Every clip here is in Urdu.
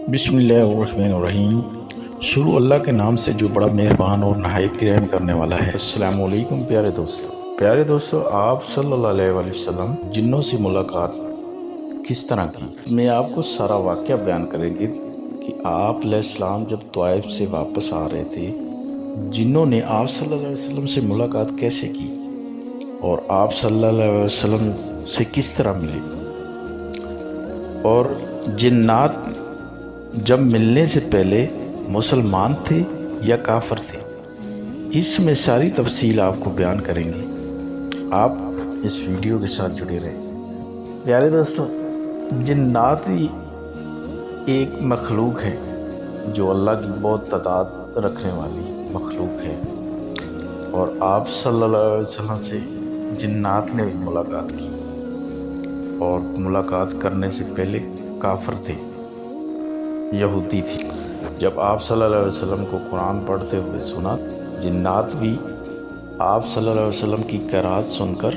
بسم اللہ الرحمن الرحیم۔ شروع اللہ کے نام سے جو بڑا مہربان اور نہایت رحم کرنے والا ہے۔ السلام علیکم پیارے دوستو، آپ صلی اللہ علیہ وآلہ وسلم جنوں سے ملاقات کس طرح کی، میں آپ کو سارا واقعہ بیان کریں گے کہ آپ علیہ السلام جب طائف سے واپس آ رہے تھے، جنوں نے آپ صلی اللہ علیہ وسلم سے ملاقات کیسے کی اور آپ صلی اللہ علیہ وسلم سے کس طرح ملے، اور جنات جب ملنے سے پہلے مسلمان تھے یا کافر تھے، اس میں ساری تفصیل آپ کو بیان کریں گے۔ آپ اس ویڈیو کے ساتھ جڑے رہیں۔ پیارے دوستو، جنات ہی ایک مخلوق ہے جو اللہ کی بہت تعداد رکھنے والی مخلوق ہے، اور آپ صلی اللہ علیہ وسلم سے جنات نے بھی ملاقات کی، اور ملاقات کرنے سے پہلے کافر تھے، یہودی تھی۔ جب آپ صلی اللہ علیہ وسلم کو قرآن پڑھتے ہوئے سنا، جنات بھی آپ صلی اللہ علیہ وسلم کی قرات سن کر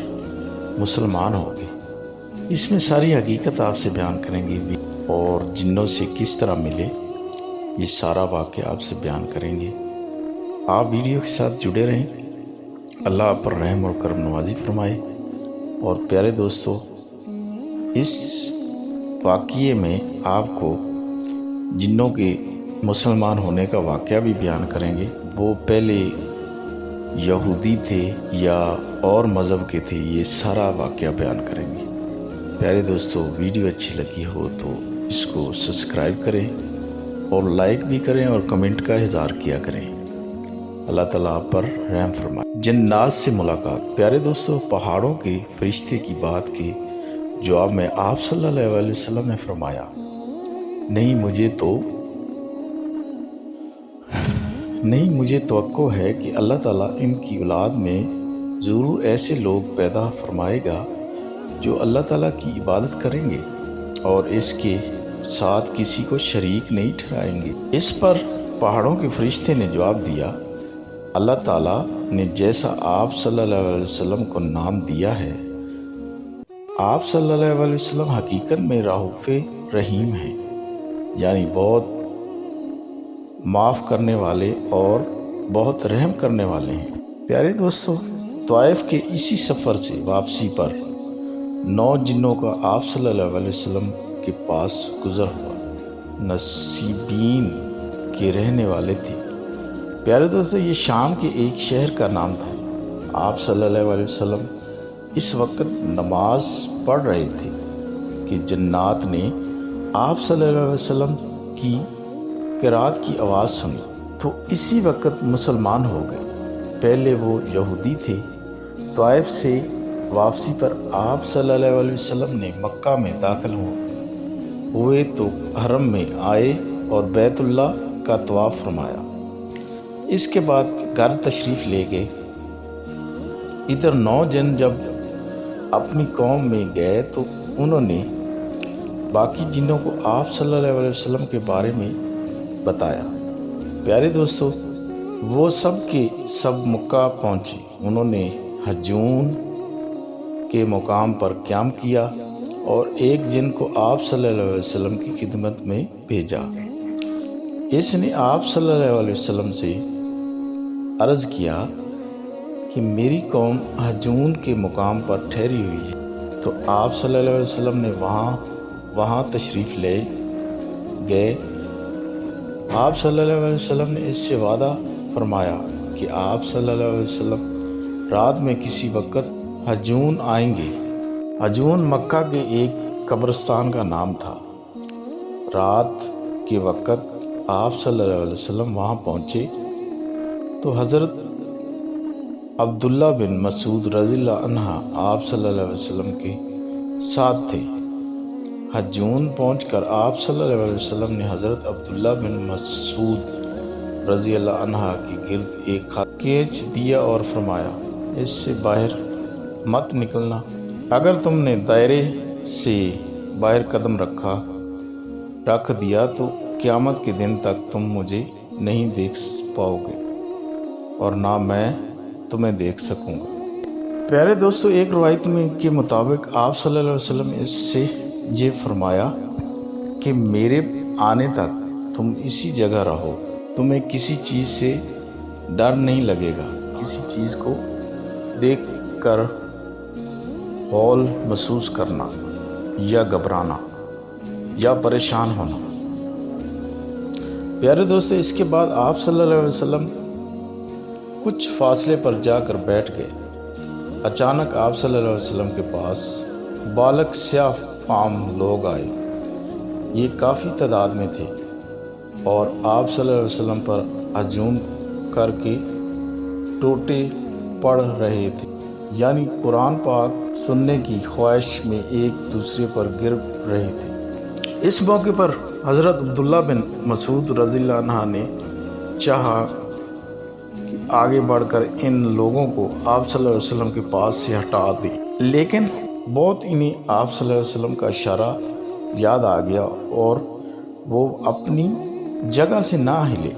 مسلمان ہو گئے۔ اس میں ساری حقیقت آپ سے بیان کریں گے، اور جنوں سے کس طرح ملے، یہ سارا واقعہ آپ سے بیان کریں گے۔ آپ ویڈیو کے ساتھ جڑے رہیں۔ اللہ آپ پر رحم اور کرم نوازی فرمائے۔ اور پیارے دوستو، اس واقعے میں آپ کو جنوں کے مسلمان ہونے کا واقعہ بھی بیان کریں گے۔ وہ پہلے یہودی تھے یا اور مذہب کے تھے، یہ سارا واقعہ بیان کریں گے۔ پیارے دوستو، ویڈیو اچھی لگی ہو تو اس کو سبسکرائب کریں اور لائک بھی کریں اور کمنٹ کا اظہار کیا کریں۔ اللہ تعالیٰ آپ پر رحم فرمائے۔ جنات سے ملاقات۔ پیارے دوستو، پہاڑوں کے فرشتے کی بات کے جواب میں آپ صلی اللہ علیہ وسلم نے فرمایا، نہیں مجھے توقع ہے کہ اللہ تعالیٰ ان کی اولاد میں ضرور ایسے لوگ پیدا فرمائے گا جو اللہ تعالیٰ کی عبادت کریں گے اور اس کے ساتھ کسی کو شریک نہیں ٹھہرائیں گے۔ اس پر پہاڑوں کے فرشتے نے جواب دیا، اللہ تعالیٰ نے جیسا آپ صلی اللہ علیہ وسلم کو نام دیا ہے، آپ صلی اللہ علیہ وسلم حقیقت میں رؤوف رحیم ہیں، یعنی بہت معاف کرنے والے اور بہت رحم کرنے والے ہیں۔ پیارے دوستو، طائف کے اسی سفر سے واپسی پر 9 جنوں کا آپ صلی اللہ علیہ وسلم کے پاس گزر ہوا، نصیبین کے رہنے والے تھے۔ پیارے دوستو، یہ شام کے ایک شہر کا نام تھا۔ آپ صلی اللہ علیہ وسلم اس وقت نماز پڑھ رہے تھے کہ جنات نے آپ صلی اللہ علیہ وسلم کی قرات کی آواز سنی تو اسی وقت مسلمان ہو گئے۔ پہلے وہ یہودی تھے۔ طائف سے واپسی پر آپ صلی اللہ علیہ وسلم نے مکہ میں داخل ہوئے تو حرم میں آئے اور بیت اللہ کا طواف فرمایا۔ اس کے بعد گھر تشریف لے گئے۔ ادھر 9 جن جب اپنی قوم میں گئے تو انہوں نے باقی جنوں کو آپ صلی اللہ علیہ وسلم کے بارے میں بتایا۔ پیارے دوستو، وہ سب کے سب مکہ پہنچے۔ انہوں نے حجون کے مقام پر قیام کیا اور ایک جن کو آپ صلی اللہ علیہ وسلم کی خدمت میں بھیجا۔ اس نے آپ صلی اللہ علیہ وسلم سے عرض کیا کہ میری قوم حجون کے مقام پر ٹھہری ہوئی ہے، تو آپ صلی اللہ علیہ وسلم نے وہاں تشریف لے گئے۔ آپ صلی اللہ علیہ وسلم نے اس سے وعدہ فرمایا کہ آپ صلی اللہ علیہ وسلم رات میں کسی وقت حجون آئیں گے۔ حجون مکہ کے ایک قبرستان کا نام تھا۔ رات کے وقت آپ صلی اللہ علیہ وسلم وہاں پہنچے تو حضرت عبداللہ بن مسعود رضی اللہ عنہ آپ صلی اللہ علیہ وسلم کے ساتھ تھے۔ حجون پہنچ کر آپ صلی اللہ علیہ وسلم نے حضرت عبداللہ بن مسعود رضی اللہ عنہ کے گرد ایک خط کھینچ دیا اور فرمایا، اس سے باہر مت نکلنا۔ اگر تم نے دائرے سے باہر قدم رکھ دیا تو قیامت کے دن تک تم مجھے نہیں دیکھ پاؤ گے اور نہ میں تمہیں دیکھ سکوں گا۔ پیارے دوستو، ایک روایت میں کے مطابق آپ صلی اللہ علیہ وسلم نے اس سے یہ فرمایا کہ میرے آنے تک تم اسی جگہ رہو، تمہیں کسی چیز سے ڈر نہیں لگے گا، کسی چیز کو دیکھ کر ہول محسوس کرنا یا گھبرانا یا پریشان ہونا۔ پیارے دوستو، اس کے بعد آپ صلی اللہ علیہ وسلم کچھ فاصلے پر جا کر بیٹھ گئے۔ اچانک آپ صلی اللہ علیہ وسلم کے پاس بالغ سیاہ فام لوگ آئے، یہ کافی تعداد میں تھے اور آپ صلی اللہ علیہ وسلم پر ہجوم کر کے ٹوٹے پڑھ رہے تھے، یعنی قرآن پاک سننے کی خواہش میں ایک دوسرے پر گر رہے تھے۔ اس موقع پر حضرت عبداللہ بن مسعود رضی اللہ عنہ نے چاہا کہ آگے بڑھ کر ان لوگوں کو آپ صلی اللہ علیہ وسلم کے پاس سے ہٹا دے، لیکن بہت انہیں آپ صلی اللہ علیہ وسلم کا اشارہ یاد آ گیا اور وہ اپنی جگہ سے نہ ہلے۔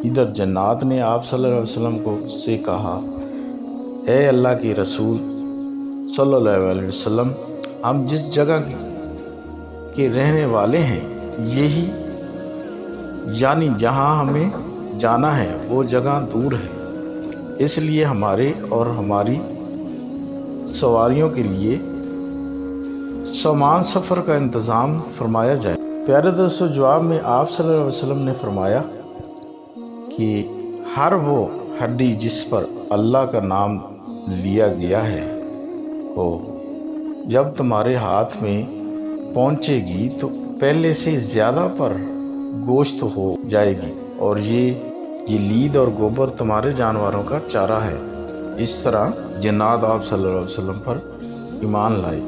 ادھر جنات نے آپ صلی اللہ علیہ وسلم کو سے کہا، اے اللہ کے رسول صلی اللہ علیہ وسلم، ہم جس جگہ کے رہنے والے ہیں یہی، یعنی جہاں ہمیں جانا ہے وہ جگہ دور ہے، اس لیے ہمارے اور ہماری سواریوں کے لیے سامان سفر کا انتظام فرمایا جائے۔ پیارے دوستو، جواب میں آپ صلی اللہ علیہ وسلم نے فرمایا کہ ہر وہ ہڈی جس پر اللہ کا نام لیا گیا ہے ہو، جب تمہارے ہاتھ میں پہنچے گی تو پہلے سے زیادہ پر گوشت ہو جائے گی، اور یہ لید اور گوبر تمہارے جانوروں کا چارہ ہے۔ اس طرح جنات آپ صلی اللہ علیہ وسلم پر ایمان لائے۔